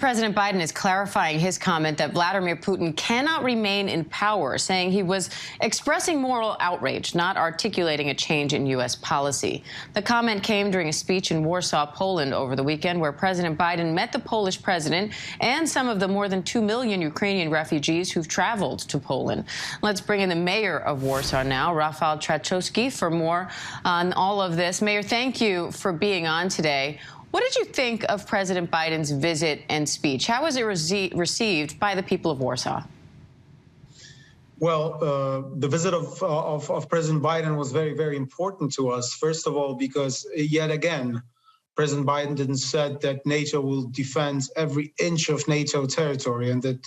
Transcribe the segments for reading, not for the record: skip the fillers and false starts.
President Biden is clarifying his comment that Vladimir Putin cannot remain in power, saying he was expressing moral outrage, not articulating a change in U.S. policy. The comment came during a speech in Warsaw, Poland over the weekend, where President Biden met the Polish president and some of the more than 2 million Ukrainian refugees who've traveled to Poland. Let's bring in the mayor of Warsaw now, Rafal Trzaskowski, for more on all of this. Mayor, thank you for being on today. What did you think of President Biden's visit and speech? How was it received by the people of Warsaw? Well, the visit of President Biden was very, very important to us. First of all, because yet again, President Biden didn't said that NATO will defend every inch of NATO territory and that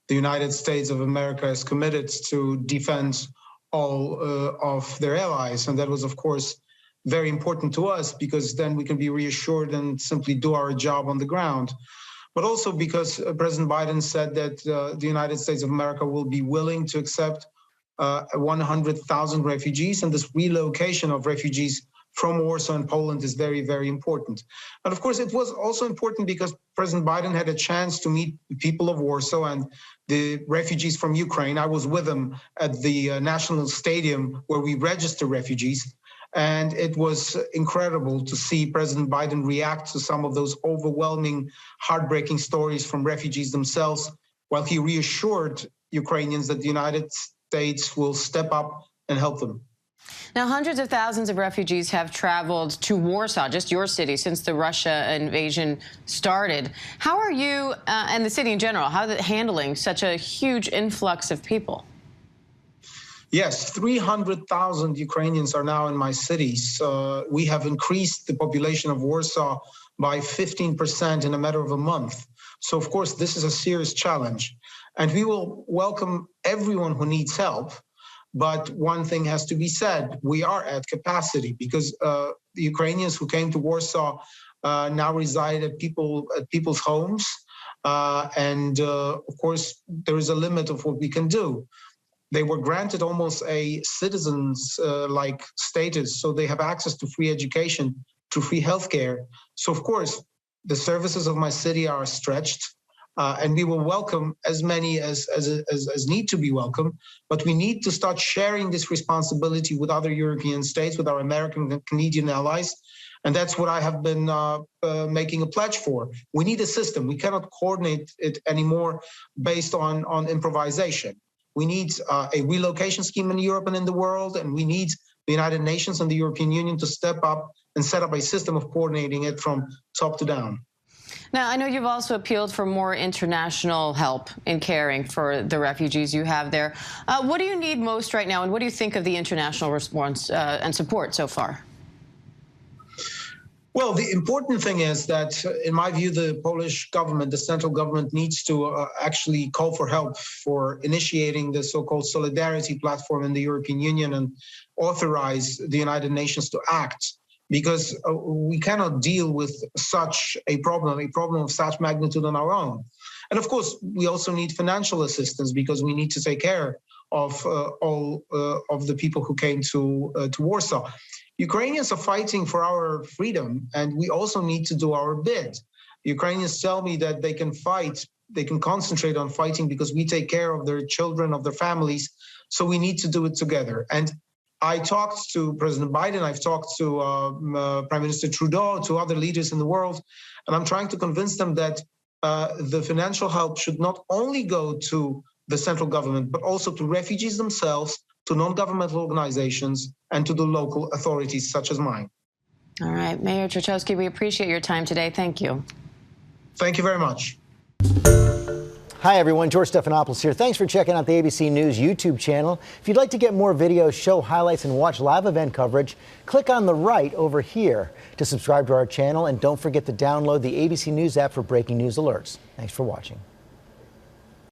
the United States of America is committed to defend all of their allies. And that was, of course, very important to us, because then we can be reassured and simply do our job on the ground. But also because President Biden said that the United States of America will be willing to accept 100,000 refugees, and this relocation of refugees from Warsaw and Poland is very, very important. And of course, it was also important because President Biden had a chance to meet the people of Warsaw and the refugees from Ukraine. I was with him at the National Stadium where we register refugees. And it was incredible to see President Biden react to some of those overwhelming, heartbreaking stories from refugees themselves, while he reassured Ukrainians that the United States will step up and help them. Now, hundreds of thousands of refugees have traveled to Warsaw, just your city, since the Russia invasion started. How are you and the city in general, how are they handling such a huge influx of people? Yes, 300,000 Ukrainians are now in my cities. We have increased the population of Warsaw by 15% in a matter of a month. So, of course, this is a serious challenge. And we will welcome everyone who needs help. But one thing has to be said, we are at capacity, because the Ukrainians who came to Warsaw now reside at people's homes. Of course, there is a limit of what we can do. They were granted almost a citizens-like status, so they have access to free education, to free healthcare. So, of course, the services of my city are stretched, and we will welcome as many as need to be welcomed. But we need to start sharing this responsibility with other European states, with our American and Canadian allies. And that's what I have been making a pledge for. We need a system. We cannot coordinate it anymore based on improvisation. We need a relocation scheme in Europe and in the world, and we need the United Nations and the European Union to step up and set up a system of coordinating it from top to down. Now, I know you've also appealed for more international help in caring for the refugees you have there. What do you need most right now, and what do you think of the international response and support so far? Well, the important thing is that, in my view, the Polish government, the central government, needs to actually call for help for initiating the so-called solidarity platform in the European Union and authorize the United Nations to act, because we cannot deal with such a problem of such magnitude on our own. And of course, we also need financial assistance, because we need to take care of all of the people who came to Warsaw. Ukrainians are fighting for our freedom, and we also need to do our bit. Ukrainians tell me that they can fight, they can concentrate on fighting because we take care of their children, of their families, so we need to do it together. And I talked to President Biden, I've talked to Prime Minister Trudeau, to other leaders in the world, and I'm trying to convince them that the financial help should not only go to the central government, but also to refugees themselves, to non-governmental organizations, and to the local authorities such as mine. All right, Mayor Trzaskowski, we appreciate your time today. Thank you. Thank you very much. Hi, everyone. George Stephanopoulos here. Thanks for checking out the ABC News YouTube channel. If you'd like to get more videos, show highlights, and watch live event coverage, click on the right over here to subscribe to our channel. And don't forget to download the ABC News app for breaking news alerts. Thanks for watching.